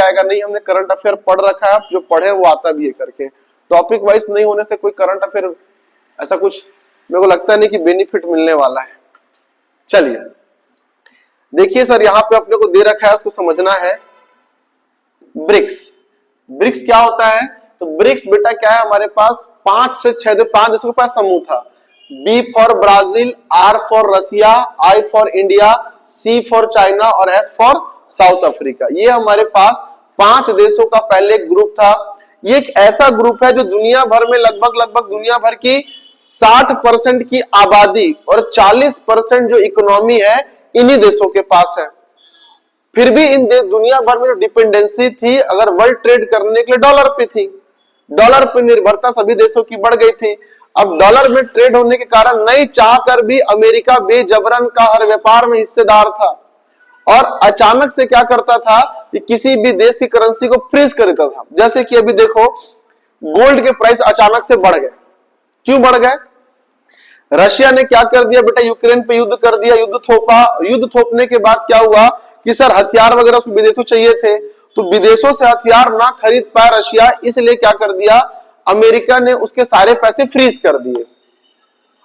आएगा, नहीं हमने करंट अफेयर पढ़ रखा है, जो पढ़े वो आता भी है करके। टॉपिक वाइज नहीं होने से कोई करंट अफेयर ऐसा कुछ मेरे को लगता नहीं कि बेनिफिट मिलने वाला है। चलिए देखिए सर, यहाँ पे अपने को दे रखा है, उसको समझना है। ब्रिक्स, ब्रिक्स क्या होता है? तो ब्रिक्स बेटा क्या है, हमारे पास 5 से 6 5 देशों के पास समूह था। B for Brazil, R for Russia, I for India, C for China और एस फॉर साउथ अफ्रीका। ये हमारे पास 5 देशों का पहले ग्रुप था। ये एक ऐसा ग्रुप है जो दुनिया भर में लगभग दुनिया भर की 60% की आबादी और 40% जो इकोनॉमी है इन्हीं देशों के पास है। फिर भी इन दुनिया भर में जो डिपेंडेंसी थी अगर वर्ल्ड ट्रेड करने के लिए डॉलर पे थी, डॉलर पे निर्भरता सभी देशों की बढ़ गई थी। अब डॉलर में ट्रेड होने के कारण नहीं चाहकर भी अमेरिका बेजबरन का हर व्यापार में हिस्सेदार था और अचानक से क्या करता था कि किसी भी देश की करेंसी को फ्रीज कर देता था। जैसे कि अभी देखो गोल्ड के प्राइस अचानक से बढ़ गए। क्यों बढ़ गए? रशिया ने क्या कर दिया बेटा, यूक्रेन पे युद्ध कर दिया, युद्ध थोपा। युद्ध थोपने के बाद क्या हुआ कि सर हथियार वगैरह उसको विदेशों चाहिए थे, तो विदेशों से हथियार ना खरीद पाया रशिया, इसलिए क्या कर दिया अमेरिका ने उसके सारे पैसे फ्रीज कर दिए।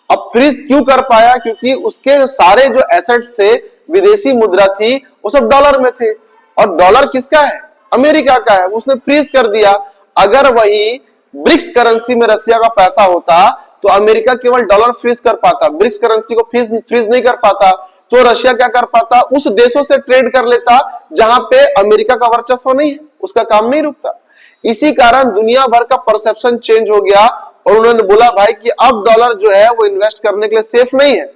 अब फ्रीज क्यों कर पाया? क्योंकि उसके सारे जो एसेट्स थे, विदेशी मुद्रा थी, वो सब डॉलर में थे और डॉलर किसका है? अमेरिका का है। उसने फ्रीज कर दिया। अगर वही ब्रिक्स करेंसी में रशिया का पैसा होता तो अमेरिका केवल डॉलर फ्रीज कर पाता, ब्रिक्स करेंसी को फ्रीज नहीं कर पाता। तो रशिया क्या कर पाता? उस देशों से ट्रेड कर लेता जहां पे अमेरिका का वर्चस्व नहीं है, उसका काम नहीं रुकता। इसी कारण दुनिया भर का परसेप्शन चेंज हो गया और उन्होंने बोला भाई कि अब डॉलर जो है वो इन्वेस्ट करने के लिए सेफ नहीं है।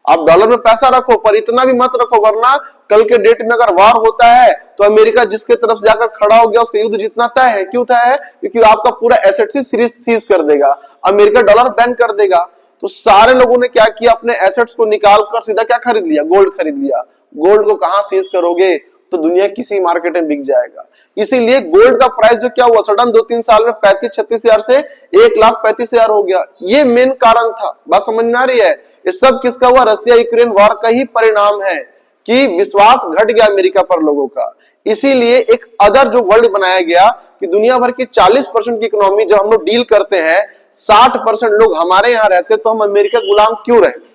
आप डॉलर में पैसा रखो पर इतना भी मत रखो, वरना कल के डेट में अगर वार होता है तो अमेरिका जिसके तरफ जाकर खड़ा हो गया उसका युद्ध जितना तय है। क्यों तय है? क्योंकि आपका पूरा एसेट सीज कर देगा, अमेरिका डॉलर बैन कर देगा। तो सारे लोगों ने क्या किया, अपने एसेट्स को निकाल कर सीधा क्या खरीद लिया? गोल्ड खरीद लिया। गोल्ड को कहां सीज करोगे? तो दुनिया किसी मार्केट में बिक जाएगा। इसीलिए गोल्ड का प्राइस जो क्या हुआ सडन 2-3 साल में 35-36 हजार से 1,35,000 हो गया। ये मेन कारण था। बात समझ में आ रही है? ये सब किसका हुआ? रशिया यूक्रेन वॉर का ही परिणाम है कि विश्वास घट गया अमेरिका पर लोगों का। इसीलिए एक अदर जो वर्ल्ड बनाया गया कि दुनिया भर की 40% की इकोनॉमी जब हम लोग डील करते हैं, 60% लोग हमारे यहाँ रहते, तो हम अमेरिका गुलाम क्यों रहे?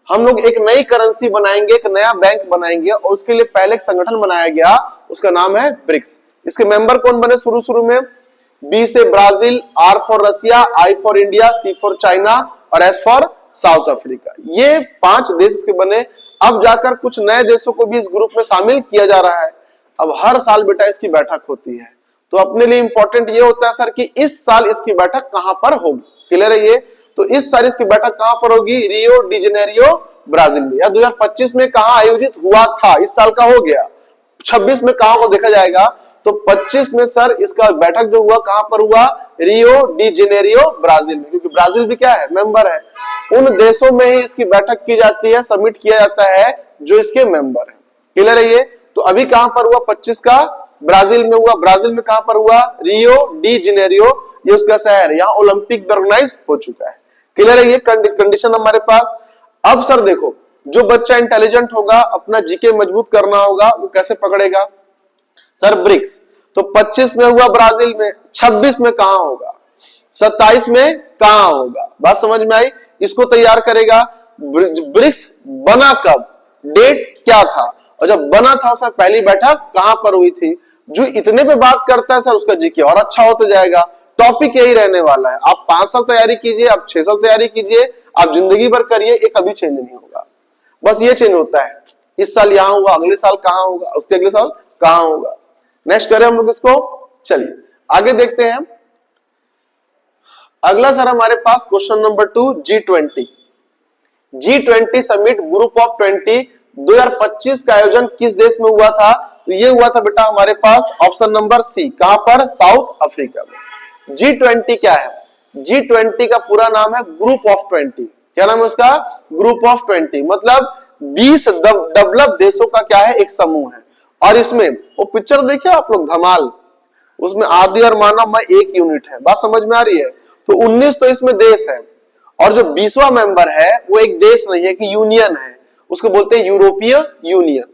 हम लोग एक नई करेंसी बनाएंगे, एक नया बैंक बनाएंगे और उसके लिए पहले एक संगठन बनाया गया, उसका नाम है ब्रिक्स। इसके मेंबर कौन बने शुरू में? बी से Brazil, R for Russia, I for India, C for China और एस फॉर साउथ अफ्रीका। ये 5 देश इसके बने। अब जाकर कुछ नए देशों को भी इस ग्रुप में शामिल किया जा रहा है। अब हर साल बेटा इसकी बैठक होती है, तो अपने लिए इंपॉर्टेंट ये होता है सर कि इस साल इसकी बैठक कहां पर होगी। क्लियर है ये? तो इस साल इसकी बैठक कहां पर होगी? रियो डी जेनेरियो ब्राजील में। या 2025 में कहां आयोजित हुआ था, इस साल का हो गया। 26 में कहां को देखा जाएगा? तो 25 में सर इसका बैठक जो हुआ कहां पर हुआ? रियो डी जेनेरियो ब्राजील में, क्योंकि ब्राजील भी क्या है? मेंबर है। उन देशों में ही इसकी बैठक की जाती है, सबमिट किया जाता है जो इसके मेंबर है। क्लियर है ये? तो अभी कहां पर हुआ? 25 का ब्राजील में हुआ। ब्राजील में कहां पर हुआ? रियो डी जेनेरियो, ये उसका शहर है। यहाँ ओलंपिक भी ऑर्गेनाइज हो चुका है। क्लियर है ये कंडीशन हमारे पास। अब सर देखो, जो बच्चा इंटेलिजेंट होगा, अपना जीके मजबूत करना होगा, वो कैसे पकड़ेगा? सर ब्रिक्स तो 25 में हुआ ब्राजील में, 26 में कहां होगा, 27 में कहां होगा? बात समझ में आई? इसको तैयार करेगा। ब्रिक्स बना कब, डेट क्या था, और जब बना था उसका पहली बैठक कहां पर हुई थी? जो इतने पे बात करता है सर उसका जीके और अच्छा होता जाएगा। टॉपिक यही रहने वाला है। आप 5 साल तैयारी कीजिए, आप 6 साल तैयारी कीजिए, आप जिंदगी भर करिए, ये कभी चेंज नहीं होगा। बस ये चेंज होता है, इस साल यहां हुआ, अगले साल कहां होगा, उसके अगले साल कहां होगा। नेक्स्ट करें हम लोग इसको। चलिए आगे देखते हैं। अगला सर हमारे पास question number 2, G20 summit group of 20 2025 का आयोजन किस देश में हुआ था? तो ये हुआ था बेटा हमारे पास ऑप्शन नंबर सी, कहां पर? साउथ अफ्रीका में। G20 क्या है? G20 का पूरा नाम है ग्रुप ऑफ 20। क्या नाम है उसका? ग्रुप ऑफ 20, मतलब 20 डेवलप देशों का क्या है? एक समूह है। और इसमें वो पिक्चर देखिए आप लोग, धमाल, उसमें आदि और मानव में एक यूनिट है। बात समझ में आ रही है? तो 19 तो इसमें देश है और जो 20वां मेंबर है वो एक देश नहीं है कि यूनियन है, उसको बोलते हैं यूरोपीय यूनियन।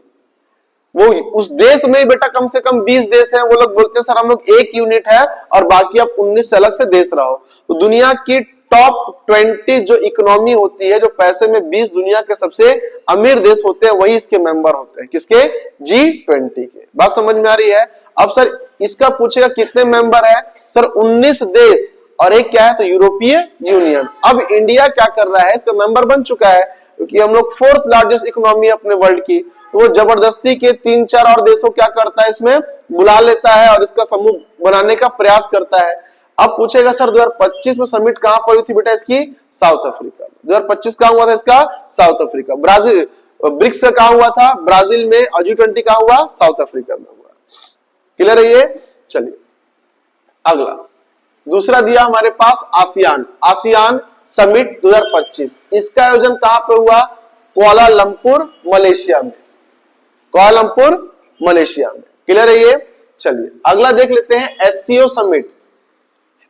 वो उस देश में ही बेटा कम से कम 20 देश हैं, वो लोग बोलते हैं सर हम लोग एक यूनिट है और बाकी आप 19 से अलग से देश रहो। तो दुनिया की टॉप 20 जो इकोनॉमी होती है, जो पैसे में 20 दुनिया के सबसे अमीर देश होते हैं, वही इसके मेंबर होते हैं। किसके? G20 के। बात समझ में आ रही है? अब सर इसका पूछेगा कितने मेंबर है, सर 19 देश और एक क्या है, तो यूरोपीय यूनियन। अब इंडिया क्या कर रहा है, इसका मेंबर बन चुका है क्योंकि हम लोग 4th लार्जेस्ट इकोनॉमी अपने वर्ल्ड की, तो वो जबरदस्ती के 3-4 और देशों क्या करता है, इसमें बुला लेता है और इसका समूह बनाने का प्रयास करता है। अब पूछेगा सर 2025 में समिट कहां पर हुई थी बेटा इसकी? South Africa. 2025 कहां हुआ था इसका? South Africa. ब्राजील ब्रिक्स का कहां हुआ था? ब्राजील में। और G20 कहां हुआ? साउथ अफ्रीका में हुआ। क्लियर है ये? चलिए अगला दूसरा दिया हमारे पास आसियान। आसियान समिट 2025, इसका आयोजन कहां पे हुआ? कुआलालंपुर मलेशिया में। कुआलालंपुर मलेशिया में। क्लियर है ये? चलिए अगला देख लेते हैं SCO summit.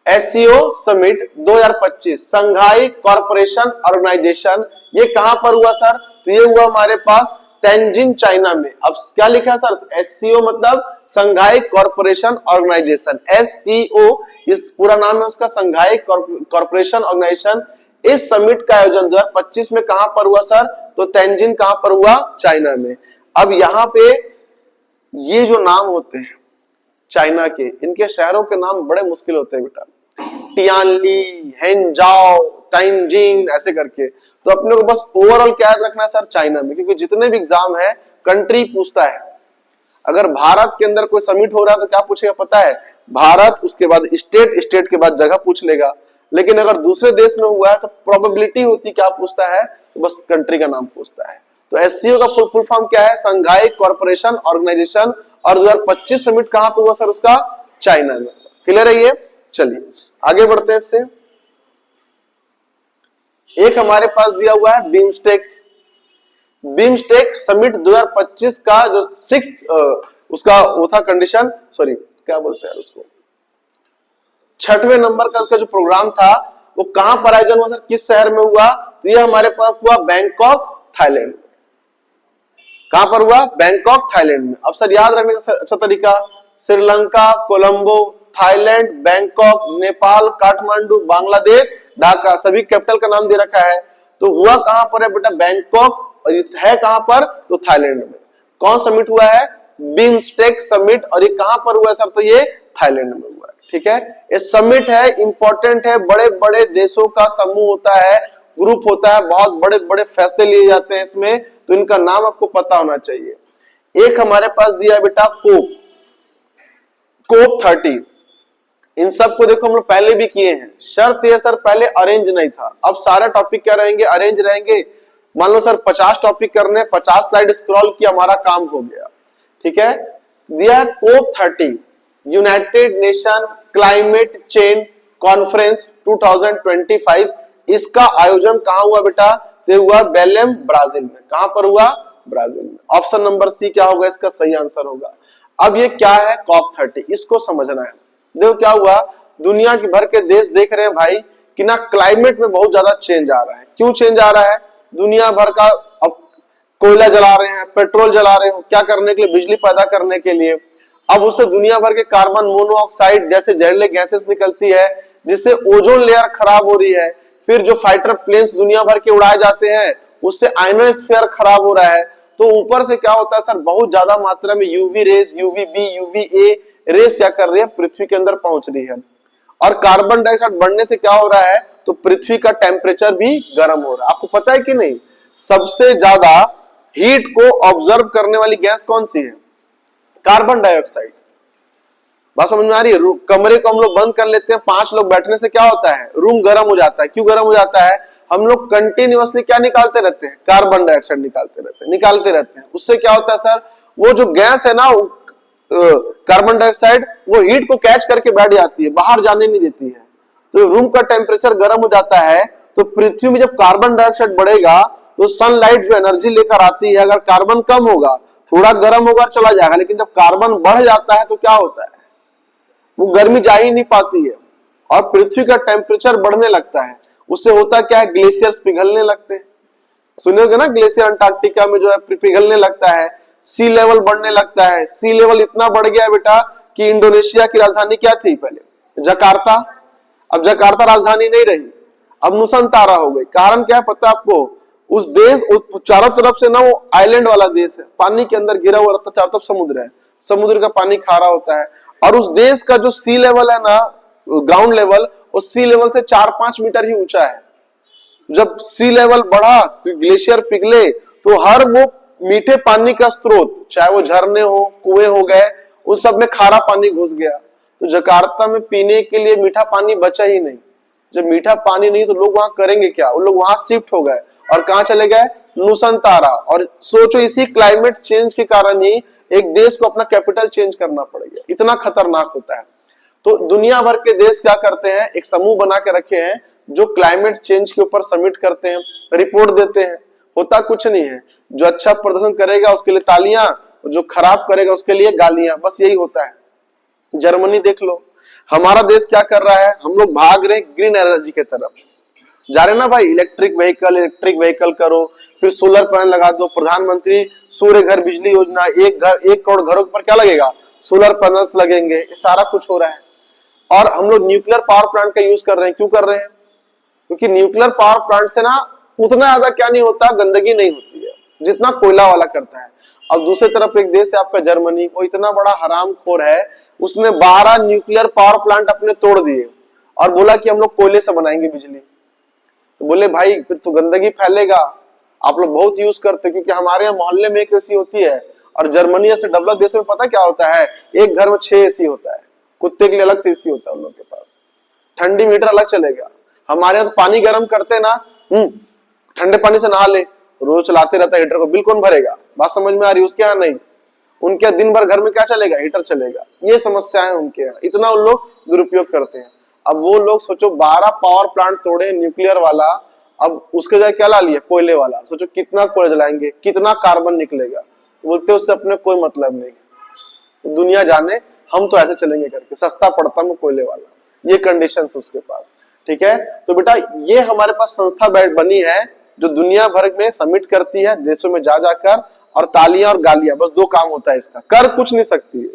SCO summit 2025 Shanghai corporation organisation, ये कहां पर हुआ सर? तो ये हुआ हमारे पास तेंजिन चाइना में। अब क्या लिखा है सर? एससीओ मतलब संघाई कॉरपोरेशन ऑर्गेनाइजेशन। एससीओ इस पूरा नाम है उसका, संघाई कॉरपोरेशन ऑर्गेनाइजेशन। इस समिट का आयोजन 2025 में कहां पर हुआ सर? तो तेंजिन कहां पर हुआ? चाइना में। अब यहां पे ये जो नाम होते हैं चाइना के, इनके शहरों के नाम बड़े मुश्किल होते हैं बेटा। टियानली, हेंजाओ, ताइंजिंग ऐसे करके। तो अपने को बस ओवरऑल क्या याद रखना है सर? चाइना में, क्योंकि जितने भी एग्जाम है कंट्री पूछता है। अगर भारत के अंदर कोई समिट हो रहा है तो क्या पूछेगा पता है? भारत, उसके बाद स्टेट, स्टेट के बाद जगह पूछ लेगा। लेकिन अगर दूसरे देश में हुआ है तो प्रोबेबिलिटी होती क्या पूछता है? तो बस कंट्री का नाम पूछता है। तो एससीओ का फुल फॉर्म क्या है? Shanghai corporation organisation. और 2025 समिट कहां पे हुआ सर उसका? चाइना में। क्लियर है ये? चलिए आगे बढ़ते हैं इससे। एक हमारे पास दिया हुआ है बिम्स्टेक। बिम्स्टेक समिट 2025 का जो 6th उसका वो था कंडीशन, सॉरी क्या बोलते हैं उसको, 6वें नंबर का उसका जो प्रोग्राम था वो कहां पर आयोजन हुआ सर? किस शहर में हुआ? तो ये हमारे पास हुआ बैंकॉक, थाईलैंड। कहां पर हुआ? बैंकॉक, थाईलैंड में। अब सर याद रखने का अच्छा तरीका, श्रीलंका, कोलंबो, थाईलैंड, बैंकॉक, नेपाल, काठमांडू, बांग्लादेश, ढाका, सभी कैपिटल का नाम दे रखा है। तो हुआ कहां पर है बेटा? बैंकॉक। और है कहां पर? तो थाईलैंड में। कौन समिट हुआ है? BIMSTEC summit. और ये कहां पर हुआ है सर? तो ये थाईलैंड में हुआ है। ठीक है, ये समिट है, इंपॉर्टेंट है, बड़े बड़े देशों का समूह होता है, ग्रुप होता है, बहुत बड़े बड़े फैसले लिए जाते हैं इसमें, तो इनका नाम आपको पता होना चाहिए। एक हमारे पास दिया बेटा कोप, कोप 30। इन सब को देखो हम लोग पहले भी किए हैं। शर्त ये सर पहले अरेंज नहीं था, अब सारे टॉपिक क्या रहेंगे? अरेंज रहेंगे। मान लो सर 50 टॉपिक करने, 50 स्लाइड स्क्रॉल किया, हमारा काम हो गया। ठीक है, दिया कोप 30 United nation climate change conference 2025। इसका आयोजन कहां हुआ बेटा? तो हुआ बेलेम, ब्राजील में। कहां पर हुआ? ब्राजील में। ऑप्शन नंबर सी क्या होगा इसका सही आंसर होगा। अब ये क्या है? कॉप 30, इसको समझना है। देखो क्या हुआ, दुनिया की भर के देश देख रहे हैं भाई कि ना क्लाइमेट में बहुत ज्यादा चेंज आ रहा है। क्यों चेंज आ रहा है? दुनिया भर का अब कोयला जला रहे हैं, पेट्रोल जला रहे हो, क्या करने के लिए? बिजली पैदा करने के लिए। अब उससे दुनिया भर के कार्बन मोनोऑक्साइड जैसे जहरीले गैसेस निकलती है, जिससे ओजोन लेयर खराब हो रही है। फिर जो फाइटर प्लेन्स दुनिया भर के उड़ाए जाते हैं, उससे आयनोस्फीयर खराब हो रहा है। तो ऊपर से क्या होता है सर? बहुत ज्यादा मात्रा में UV rays, UVB, UVA rays क्या कर रही है? पृथ्वी के अंदर पहुंच रही है। और कार्बन डाइऑक्साइड बढ़ने से क्या हो रहा है? तो पृथ्वी का टेम्परेचर भी गर्म हो रहा है। आपको पता है कि नहीं, सबसे ज्यादा हीट को ऑब्जर्व करने वाली गैस कौन सी है? Carbon dioxide. बात समझ में आ रही है? कमरे को हम लोग बंद कर लेते हैं, 5 लोग बैठने से क्या होता है? रूम गर्म हो जाता है। क्यों गर्म हो जाता है? हम लोग कंटिन्यूअसली क्या निकालते रहते हैं? कार्बन डाइऑक्साइड निकालते रहते हैं। उससे क्या होता है सर? वो जो गैस है ना, कार्बन डाइऑक्साइड, वो हीट को कैच करके बैठ जाती है, बाहर जाने नहीं देती है। तो रूम का टेम्परेचर गर्म हो जाता है। तो पृथ्वी में जब कार्बन डाइऑक्साइड बढ़ेगा तो सनलाइट जो एनर्जी लेकर आती है, अगर कार्बन कम होगा, थोड़ा गर्म होगा, चला जाएगा। लेकिन जब कार्बन बढ़ जाता है तो क्या होता है? वो गर्मी जा ही नहीं पाती है और पृथ्वी का टेम्परेचर बढ़ने लगता है। उससे होता क्या है? ग्लेशियर्स पिघलने लगते हैं। सुनोगे ना, ग्लेशियर अंटार्कटिका में जो है पिघलने लगता है। सी लेवल बढ़ने लगता है। सी लेवल इतना बढ़ गया बेटा कि इंडोनेशिया की राजधानी क्या थी पहले, जकार्ता। अब जकार्ता राजधानी नहीं रही, अब नुसंतारा हो गई। कारण क्या है पता है आपको? उस देश चारों तरफ से ना वो आइलैंड वाला देश है, पानी के अंदर घिरा हुआ रहता, चारों तरफ समुद्र है, समुद्र का पानी खारा होता है। और उस देश का जो सी लेवल है ना, ग्राउंड लेवल, उस सी लेवल से 4-5 मीटर ही ऊंचा है। जब सी लेवल बढ़ा तो ग्लेशियर पिघले, तो हर वो मीठे पानी का स्रोत, चाहे वो झरने हो, कुएं हो गए, उन सब में खारा पानी घुस गया। तो जकार्ता में पीने के लिए मीठा पानी बचा ही नहीं। जब मीठा पानी नहीं तो लोग वहां करेंगे क्या? वो लोग वहां शिफ्ट हो गए और कहां चले गए? नुसंतारा। और सोचो इसी क्लाइमेट चेंज के कारण ही एक देश को अपना कैपिटल चेंज करना पड़ेगा। इतना खतरनाक होता है। तो दुनिया भर के देश क्या करते हैं, एक समूह बना के रखे हैं जो क्लाइमेट चेंज के ऊपर सबमिट करते हैं, रिपोर्ट देते हैं। होता कुछ नहीं है, जो अच्छा प्रदर्शन करेगा उसके लिए तालियां, जो खराब करेगा उसके लिए गालियां, बस यही होता है। जर्मनी देख लो, हमारा देश क्या कर रहा है, हम लोग भाग रहे ग्रीन एनर्जी के तरफ जा रहे ना भाई, इलेक्ट्रिक व्हीकल करो, फिर सोलर पैनल लगा दो। प्रधानमंत्री सूर्य घर बिजली योजना, 1 करोड़ घरों पर क्या लगेगा? सोलर पैनल्स लगेंगे। ये सारा कुछ हो रहा है। और हम लोग न्यूक्लियर पावर प्लांट का यूज कर रहे हैं। क्यों कर रहे हैं? क्योंकि न्यूक्लियर पावर प्लांट से ना उतना ज्यादा क्या नहीं होता, गंदगी नहीं होती है जितना कोयला वाला करता है। अब दूसरी तरफ एक देश है आपका जर्मनी, वो इतना बड़ा हरामखोर है, उसने 12 न्यूक्लियर पावर प्लांट अपने तोड़ दिए और बोला कि हम लोग कोयले से बनाएंगे बिजली। तो बोले भाई फिर तो गंदगी फैलेगा, आप लोग बहुत यूज करते, क्योंकि हमारे यहाँ मोहल्ले में एक एसी होती है। और जर्मनी जैसे डेवलप देश में पता क्या होता है, एक घर में 6 एसी होता है, कुत्ते के लिए अलग से एसी होता है उन लोग के पास, ठंडी मीटर अलग चलेगा। हमारे यहाँ तो पानी गर्म करते ना, ठंडे पानी से नहा ले, रोज चलाते रहता है हीटर को, बिल कौन भरेगा? बात समझ में आ रही? उसके यहाँ नहीं, उनके दिन भर घर में क्या चलेगा? हीटर चलेगा। ये समस्या है उनके यहाँ, इतना उन लोग दुरुपयोग करते हैं। अब वो लोग सोचो 12 पावर प्लांट तोड़े न्यूक्लियर वाला, अब उसके जगह क्या ला लिया? कोयले वाला। सोचो कितना कोयला जलाएंगे, कितना कार्बन निकलेगा। तो बोलते उससे अपने कोई मतलब नहीं, तो दुनिया जाने, हम तो ऐसे चलेंगे करके, सस्ता पड़ता है कोयले वाला, ये कंडीशन है उसके पास। ठीक है, तो बेटा ये हमारे पास संस्था बनी है जो दुनिया भर में सबमिट करती है देशों में जा जाकर, और तालियां और गालियां, बस 2 काम होता है इसका, कर कुछ नहीं सकती है।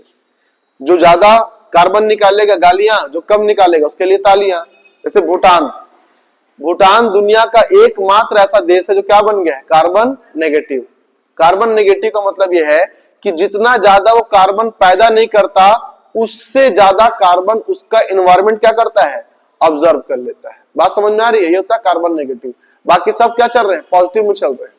जो ज्यादा कार्बन निकालेगा गालियां, जो कम निकालेगा उसके लिए तालियां। जैसे भूटान दुनिया का एकमात्र ऐसा देश है जो क्या बन गया है? Carbon negative. कार्बन नेगेटिव का मतलब यह है कि जितना ज्यादा वो कार्बन पैदा नहीं करता, उससे ज्यादा कार्बन उसका एनवायरमेंट क्या करता है? ऑब्जर्व कर लेता है। बात समझ में आ रही है? ये होता है कार्बन नेगेटिव। बाकी सब क्या चल रहे हैं? पॉजिटिव में चल रहे हैं।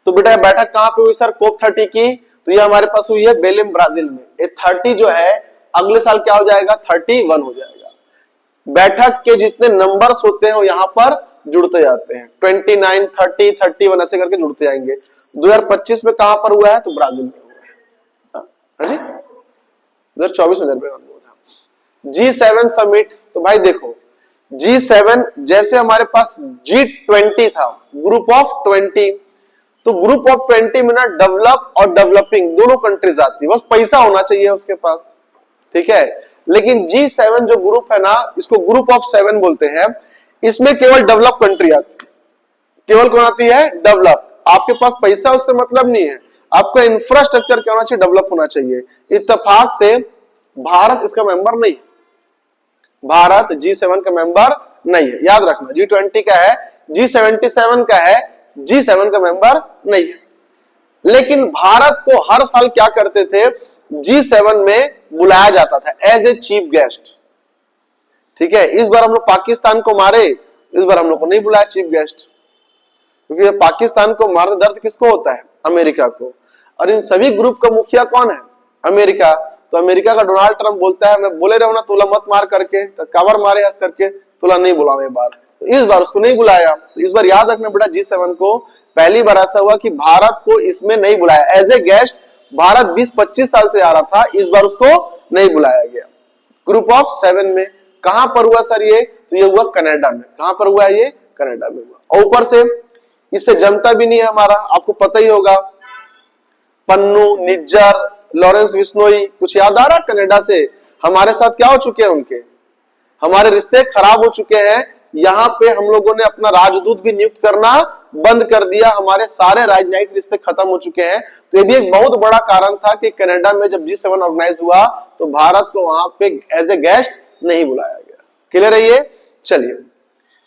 तो बेटा बैठक कहां पे हुई सर? COP30 की। तो ये हमारे पास हुई है बेलेम, ब्राजील में। ये 30 जो है अगले साल क्या हो जाएगा? 31 हो जाएगा। बैठक के जितने नंबर्स होते हैं वो यहाँ पर जुड़ते जाते हैं, 29, 30, 31 ऐसे करके जुड़ते जाएंगे। 2025 में कहां पर हुआ है? तो ब्राजील में हुआ है। हाँ जी, 2024 में हुआ था G7 समिट। तो भाई देखो G7 जैसे हमारे पास G20 था, ग्रुप ऑफ 20, तो ग्रुप ऑफ 20 में ना डेवलप और डेवलपिंग दोनों कंट्रीज आती है, बस पैसा होना चाहिए उसके पास। ठीक है, लेकिन G7 जो ग्रुप है ना, इसको ग्रुप ऑफ 7 बोलते हैं। इसमें केवल डेवलप कंट्री आती है। केवल कौन आती है? डेवलप। आपके पास पैसा उससे मतलब नहीं है, आपका इंफ्रास्ट्रक्चर क्या होना चाहिए? डेवलप होना चाहिए। इत्तेफाक से भारत इसका मेंबर नहीं है, भारत G7 का मेंबर नहीं है, याद रखना। G20 का है, G77 का है, G7 का मेंबर नहीं है। लेकिन भारत को हर साल क्या करते थे? G7 में बुलाया जाता था एज ए चीफ गेस्ट। ठीक है, इस बार हम लोग पाकिस्तान को मारे, इस बार हम लोग को नहीं बुलाया चीफ गेस्ट, क्योंकि पाकिस्तान को मारने दर्द किसको होता है? अमेरिका को। और इन सभी ग्रुप का मुखिया कौन है? अमेरिका। तो अमेरिका का डोनाल्ड ट्रंप बोलता है, मैं बोले रहो ना तुला मत मार करके, तो काबर मारे हंस करके, तुला नहीं बुलावे बार। तो इस बार उसको नहीं बुलाया। तो इस बार याद रखना बेटा, G7 को पहली बार ऐसा हुआ कि भारत को इसमें नहीं बुलाया एज ए गेस्ट। भारत 20-25 साल से आ रहा था, इस बार उसको नहीं बुलाया गया ग्रुप ऑफ 7 में। कहां पर हुआ सर ये? तो ये हुआ कनाडा में। कहां पर हुआ ये? कनाडा में हुआ। और ऊपर से इससे जमता भी नहीं है हमारा, आपको पता ही होगा, पन्नू, निज्जर, लॉरेंस बिश्नोई, कुछ याद आ रहा कनाडा से? हमारे साथ क्या हो चुके हैं उनके? हमारे रिश्ते खराब हो चुके हैं यहाँ पे हम लोगों ने अपना राजदूत भी नियुक्त करना बंद कर दिया, हमारे सारे राजनयिक रिश्ते खत्म हो चुके हैं। तो ये भी एक बहुत बड़ा कारण था कि कनाडा में जब G7 ऑर्गेनाइज हुआ तो भारत को वहां पे एज ए गेस्ट नहीं बुलाया गया। क्लियर है ये? चलिए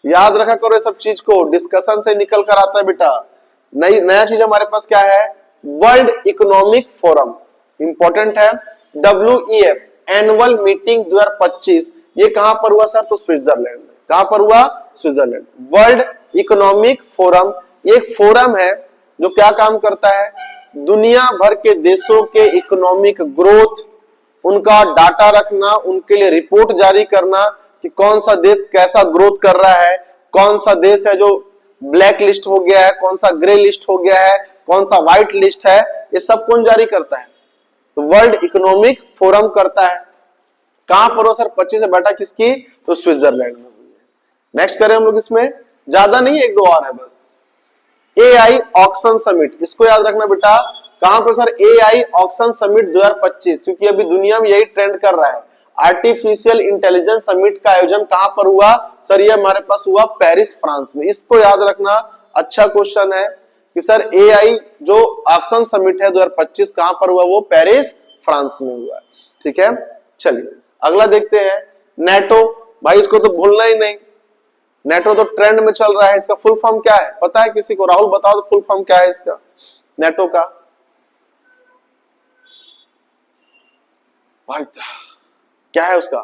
याद रखा करो ये सब चीज को, डिस्कशन से निकल कर आता है बेटा। नया चीज हमारे पास क्या है? वर्ल्ड इकोनॉमिक फोरम इंपॉर्टेंट है। WEF एनुअल मीटिंग 2025 ये कहां पर हुआ सर? तो स्विट्जरलैंड में। कहां पर हुआ? स्विट्जरलैंड। वर्ल्ड इकोनॉमिक फोरम एक फोरम है जो क्या काम करता है? दुनिया भर के देशों के इकोनॉमिक ग्रोथ, उनका डाटा रखना, उनके लिए रिपोर्ट जारी करना कि कौन सा देश कैसा ग्रोथ कर रहा है, कौन सा देश है जो ब्लैक लिस्ट हो गया है, कौन सा ग्रे लिस्ट हो गया है, कौन सा व्हाइट लिस्ट है, ये सब कौन जारी करता है? तो वर्ल्ड इकोनॉमिक फोरम करता है। कहां पर हो सर? 25 से बैठा किसकी? तो स्विट्जरलैंड में हुई है। नेक्स्ट करें हम लोग, इसमें ज्यादा नहीं, एक दो और है बस। AI ऑक्शन समिट, इसको याद रखना बेटा। कहां पर सर? AI ऑक्शन समिट 2025, क्योंकि अभी दुनिया में यही ट्रेंड कर रहा है। आर्टिफिशियल इंटेलिजेंस समिट का आयोजन कहां पर हुआ सर? ये हमारे पास हुआ पेरिस, फ्रांस में। इसको याद रखना, अच्छा क्वेश्चन है कि सर AI जो ऑक्शन समिट है 2025 कहां पर हुआ? वो पेरिस, फ्रांस में हुआ। ठीक है, चलिए अगला देखते हैं। नेटो, भाई इसको तो भूलना ही नहीं। नेटो तो ट्रेंड में चल रहा है। इसका फुल फॉर्म क्या है पता है किसी को? राहुल बताओ तो फुल फॉर्म क्या है इसका, नेटो का? भाई क्या है उसका,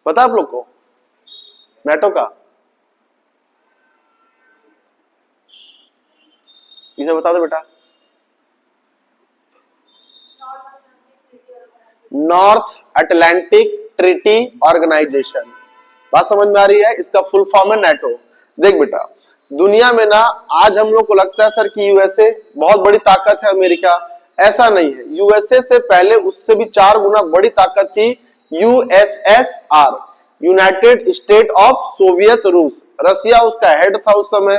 पता है आप लोग को नेटो का? इसे बता दो बेटा। नॉर्थ अटलांटिक ट्रीटी ऑर्गेनाइजेशन, बात समझ में आ रही है? इसका फुल फॉर्म है नेटो। देख बेटा, दुनिया में ना आज हम लोग को लगता है सर कि यूएसए बहुत बड़ी ताकत है, अमेरिका। ऐसा नहीं है। यूएसए से पहले उससे भी 4 गुना बड़ी ताकत थी USSR, United state of Soviet रूस। रसिया उसका हेड था उस समय।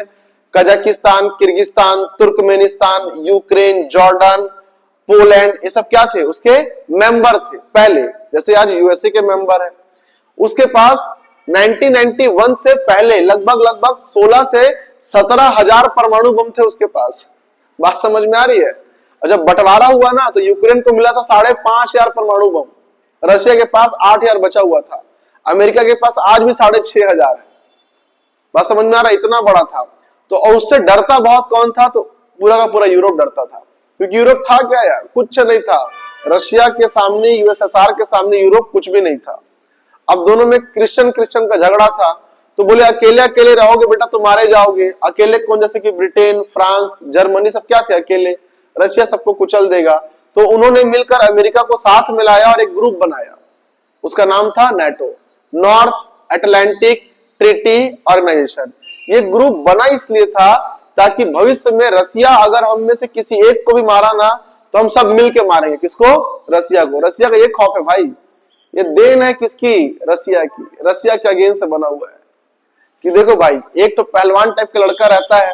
Kazakhstan, Kyrgyzstan, Turkmenistan, Ukraine, Jordan, Poland, ये सब क्या थे? उसके मेंबर थे पहले, जैसे आज यूएसए के मेंबर है। उसके पास 1991 से पहले लगभग 16 से 17 हजार परमाणु बम थे उसके पास। बात समझ में आ रही है? और जब बंटवारा हुआ ना तो यूक्रेन को मिला था 5,500 परमाणु बम, रशिया के पास 8,000 बचा हुआ था, अमेरिका के पास आज भी 6,500 है। बात समझ में आ रहा है? इतना बड़ा था। तो और उससे डरता बहुत कौन था? तो पूरा का पूरा यूरोप डरता था, क्योंकि यूरोप था क्या यार? कुछ नहीं था। रशिया के सामने, यूएसएसआर के सामने यूरोप कुछ भी नहीं था। अब दोनों में क्रिश्चियन का झगड़ा था, तो बोले अकेले अकेले रहोगे बेटा तो मारे जाओगे। अकेले कौन? जैसे कि ब्रिटेन, फ्रांस, जर्मनी सब क्या थे? अकेले। रशिया सबको कुचल देगा। तो उन्होंने मिलकर अमेरिका को साथ मिलाया और एक ग्रुप बनाया, उसका नाम था NATO, North Atlantic Treaty Organisation. ये ग्रुप बना इसलिए था ताकि भविष्य में रसिया अगर हम में से किसी एक को भी मारा ना तो हम सब मिलके मारेंगे। किसको? रसिया को। रसिया का ये खौफ है भाई, ये देन है किसकी? रसिया की। रसिया के अगेंस्ट से बना हुआ है कि देखो भाई, एक तो पहलवान टाइप का लड़का रहता है,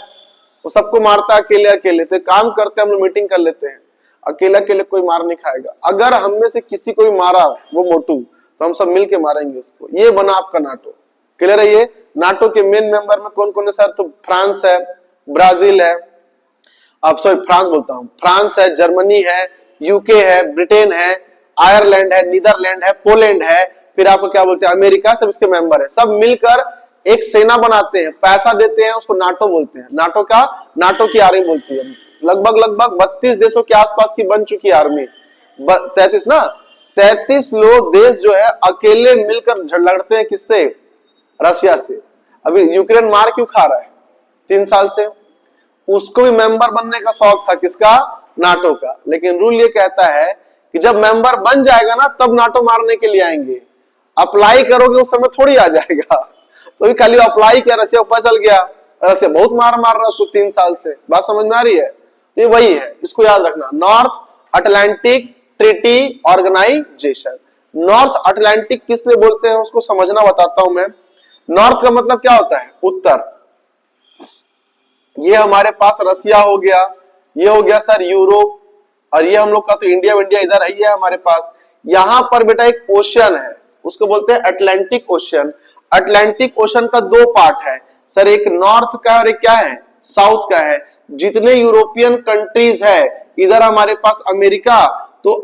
वो सबको मारता है अकेले अकेले। तो काम करते हैं हम लोग, मीटिंग कर लेते हैं, अकेले अकेले कोई मार नहीं खाएगा। अगर हम में से किसी को भी मारा वो मोटू, तो हम सब मिलके मारेंगे उसको। ये बना आपका नाटो। क्लियर है? ये नाटो के मेन मेंबर में कौन कौन है सर? तो फ्रांस है, ब्राजील है, अब सॉरी फ्रांस बोलता हूं, फ्रांस है, जर्मनी है, यूके है, ब्रिटेन है, आयरलैंड है, नीदरलैंड है, पोलैंड है, फिर आपको क्या बोलते हैं अमेरिका, सब इसके मेंबर है। सब मिलकर एक सेना बनाते हैं, पैसा देते हैं, उसको नाटो बोलते हैं। नाटो की आर्मी बोलती है। लगभग 32 देशों के आसपास की बन चुकी आर्मी। 33 लोग देश जो है अकेले मिलकर लड़ते हैं। किससे? रशिया से। अभी यूक्रेन मार क्यों खा रहा है 3 साल से? उसको भी मेंबर बनने का शौक था। किसका? नाटो का। लेकिन रूल ये कहता है कि जब मेंबर बन जाएगा ना तब नाटो मारने के लिए आएंगे। अप्लाई करोगे उस समय थोड़ी आ जाएगा। तो खाली अप्लाई किया, रसिया ऊपर चल गया। रसिया बहुत मार रहा है उसको 3 साल से। बात समझ में आ रही है? तो ये वही है, इसको याद रखना, North Atlantic Treaty Organisation. North Atlantic किस लिए बोलते हैं उसको समझना बताता हूं मैं। नॉर्थ का मतलब क्या होता है? उत्तर। ये हमारे पास रसिया हो गया, ये हो गया सर यूरोप, और ये हम लोग का तो इंडिया इधर ही है हमारे पास। यहां पर बेटा एक ओशियन है, उसको बोलते हैं अटलांटिक ओशियन। अटलांटिक ओशन का दो पार्ट है सर, एक नॉर्थ का और एक क्या है, साउथ का है। जितने यूरोपियन कंट्रीज है, इधर हमारे पास अमेरिका, तो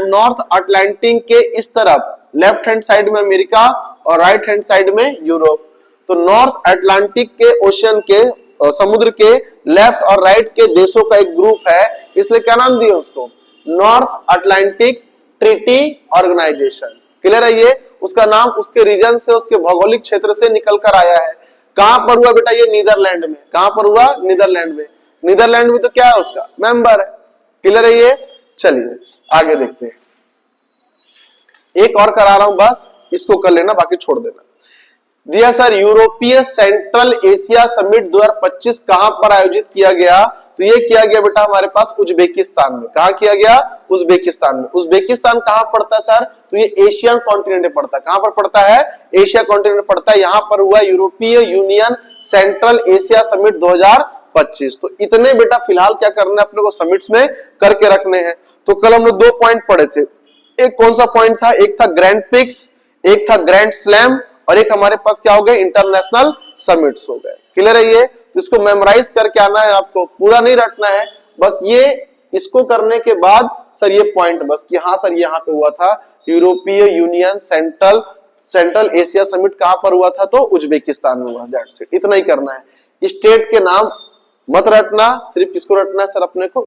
नॉर्थ अटलांटिक के इस तरफ लेफ्ट हैंड साइड में अमेरिका और राइट हैंड साइड में यूरोप। तो नॉर्थ अटलांटिक के ओशन के समुद्र के लेफ्ट और राइट के देशों का एक ग्रुप है, इसलिए क्या नाम दिया उसको, North Atlantic Treaty Organisation. Clear है ये, उसका नाम उसके रीजन से, उसके भौगोलिक क्षेत्र से निकल कर आया है। कहां पर हुआ बेटा, ये नीदरलैंड में। कहां पर हुआ, नीदरलैंड में। नीदरलैंड में तो क्या है, उसका मेंबर है। क्लियर है ये, चलिए आगे देखते हैं। एक और करा रहा हूं, बस इसको कर लेना, बाकी छोड़ देना। दिया सर, यूरोपीय सेंट्रल एशिया समिट 2025 कहां पर आयोजित किया गया, तो ये किया गया बेटा हमारे पास उज्बेकिस्तान में। कहां किया गया, उज्बेकिस्तान में। उज्बेकिस्तान कहां पड़ता है सर, तो ये एशियन कॉन्टिनेंट में पड़ता है। कहां पर पड़ता है, एशिया कॉन्टिनेंट में पड़ता है। यहां पर हुआ यूरोपीय यूनियन सेंट्रल एशिया समिट 2025। तो इतने बेटा फिलहाल क्या करना है अपने को, समिट्स में करके रखने हैं। तो कल हम लोग 2 पॉइंट पढ़े थे। एक कौन सा पॉइंट था, एक था ग्रैंड पिक्स, एक था ग्रैंड स्लैम, और एक हमारे पास क्या हो गए, इंटरनेशनल समिट्स हो गए। क्लियर है ये, इसको मेमोराइज करके आना है आपको, पूरा नहीं रटना है। बस ये इसको करने के बाद सर ये पॉइंट बस कि हाँ सर यहाँ पे हुआ था यूरोपीय यूनियन सेंट्रल एशिया समिट, कहां पर हुआ था, तो उज्बेकिस्तान में हुआ। दैट्स इट, इतना ही करना है। स्टेट के नाम मत रटना, सिर्फ किसको रटना है सर, अपने को